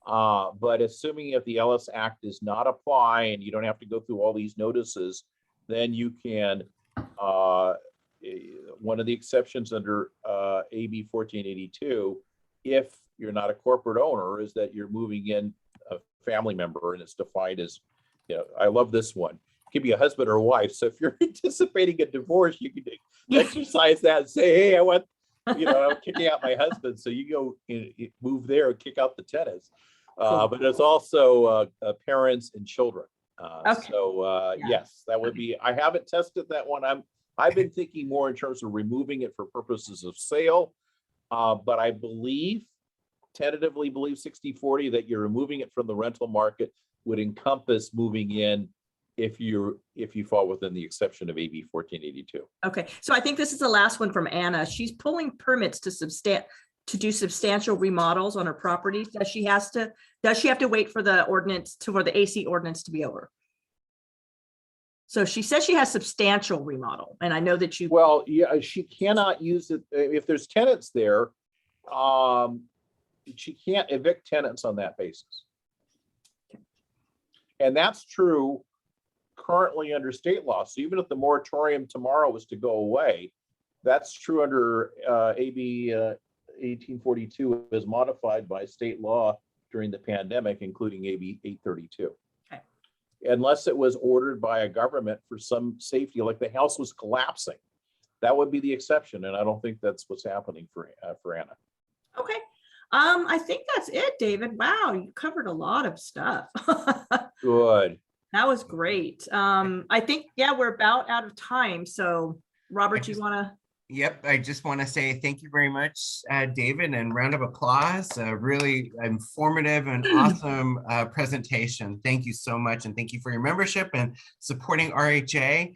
But assuming if the Ellis Act does not apply and you don't have to go through all these notices, then you can, one of the exceptions under AB 1482, if you're not a corporate owner, is that you're moving in a family member and it's defined as, I love this one. It could be a husband or a wife. So if you're anticipating a divorce, you can exercise that and say, hey, I want, I'm kicking out my husband. So you go move there and kick out the tenants. But it's also parents and children. Okay. So yes, that would be, I haven't tested that one. I've been thinking more in terms of removing it for purposes of sale. But I tentatively believe 60/40 that you're removing it from the rental market would encompass moving in if you fall within the exception of AB 1482. Okay, so I think this is the last one from Anna. She's pulling permits to do substantial remodels on her property. Does she have to wait for the AC ordinance to be over? So she says she has substantial remodel, and I know that you. Well, yeah, she cannot use it if there's tenants there. She can't evict tenants on that basis. And that's true currently under state law. So even if the moratorium tomorrow was to go away, that's true under AB 1842 as modified by state law during the pandemic, including AB 832. Okay. Unless it was ordered by a government for some safety, like the house was collapsing, that would be the exception. And I don't think that's what's happening for Anna. Okay. I think that's it, David. Wow, you covered a lot of stuff. Good. That was great. I think, yeah, we're about out of time. So Robert, you want to? Yep, I just want to say thank you very much, David, and round of applause. Really informative and awesome presentation. Thank you so much, and thank you for your membership and supporting RHA.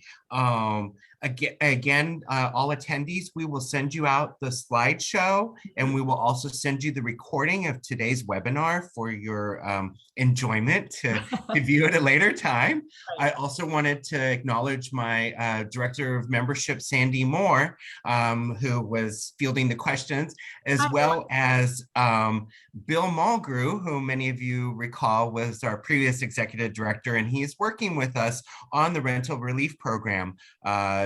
Again, all attendees, we will send you out the slideshow, and we will also send you the recording of today's webinar for your enjoyment to view at a later time. I also wanted to acknowledge my Director of Membership, Sandy Moore, who was fielding the questions, as well as Bill Mulgrew, who many of you recall was our previous executive director, and he is working with us on the rental relief program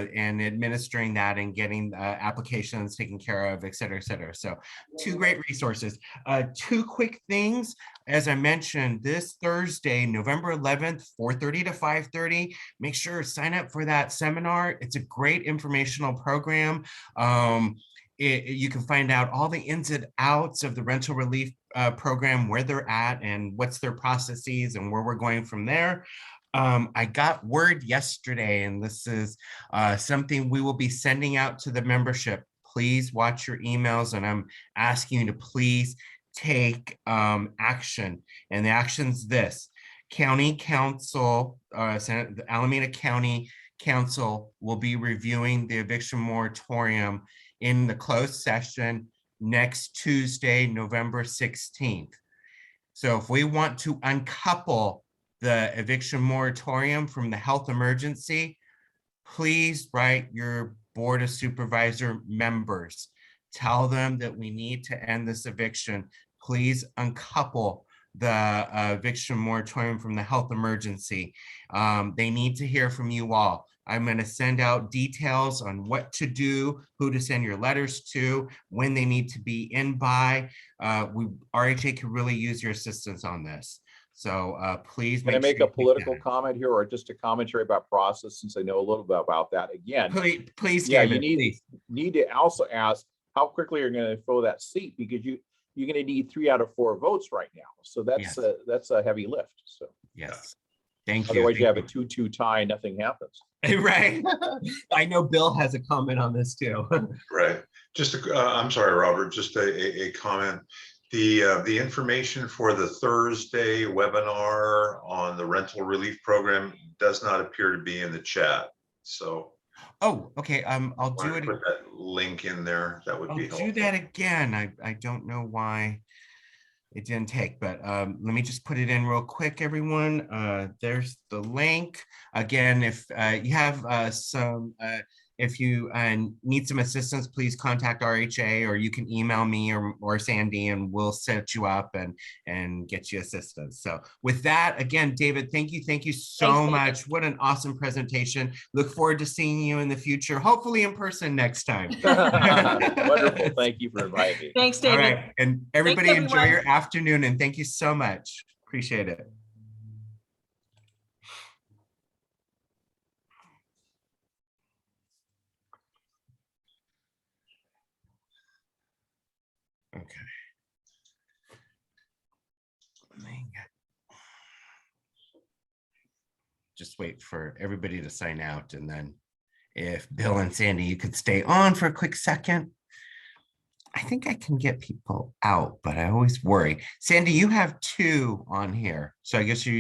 and administering that and getting applications taken care of, et cetera, et cetera. So 2 great resources. 2 quick things. As I mentioned, this Thursday, November 11th, 4:30 to 5:30, make sure to sign up for that seminar. It's a great informational program. You can find out all the ins and outs of the rental relief program, where they're at and what's their processes and where we're going from there. I got word yesterday, and this is something we will be sending out to the membership. Please watch your emails, and I'm asking you to please take action. And the action's this: County Council, the Alameda County Council will be reviewing the eviction moratorium in the closed session next Tuesday, November 16th. So if we want to uncouple the eviction moratorium from the health emergency, please write your Board of Supervisor members. Tell them that we need to end this eviction. Please uncouple the eviction moratorium from the health emergency. They need to hear from you all. I'm going to send out details on what to do, who to send your letters to, when they need to be in by. RHA could really use your assistance on this. So please Can I make a political comment here, or just a commentary about process, since I know a little bit about that? Again, please, yeah, David, you need to also ask how quickly you're going to fill that seat, because you're going to need 3 out of 4 votes right now. So that's Yes. That's a heavy lift. So yes, thank you. Otherwise, you have a 2-2 tie and nothing happens. Right. I know Bill has a comment on this too. Right. Just I'm sorry, Robert, just a comment. The information for the Thursday webinar on the rental relief program does not appear to be in the chat. So Oh, okay. I'll do it. Put that link in there. That would be helpful. Do that again. I don't know why it didn't take, but let me just put it in real quick, everyone. There's the link. Again, if you have if you need some assistance, please contact RHA, or you can email me or Sandy, and we'll set you up and get you assistance. So with that, again, David, thank you so much. What an awesome presentation. Look forward to seeing you in the future, hopefully in person next time. Wonderful. Thank you for inviting me. Thanks, David. All right. And everybody Thanks, enjoy your afternoon, and thank you so much. Appreciate it. Okay. Just wait for everybody to sign out, and then if Bill and Sandy, you could stay on for a quick second. I think I can get people out, but I always worry. Sandy, you have 2 on here, so I guess you're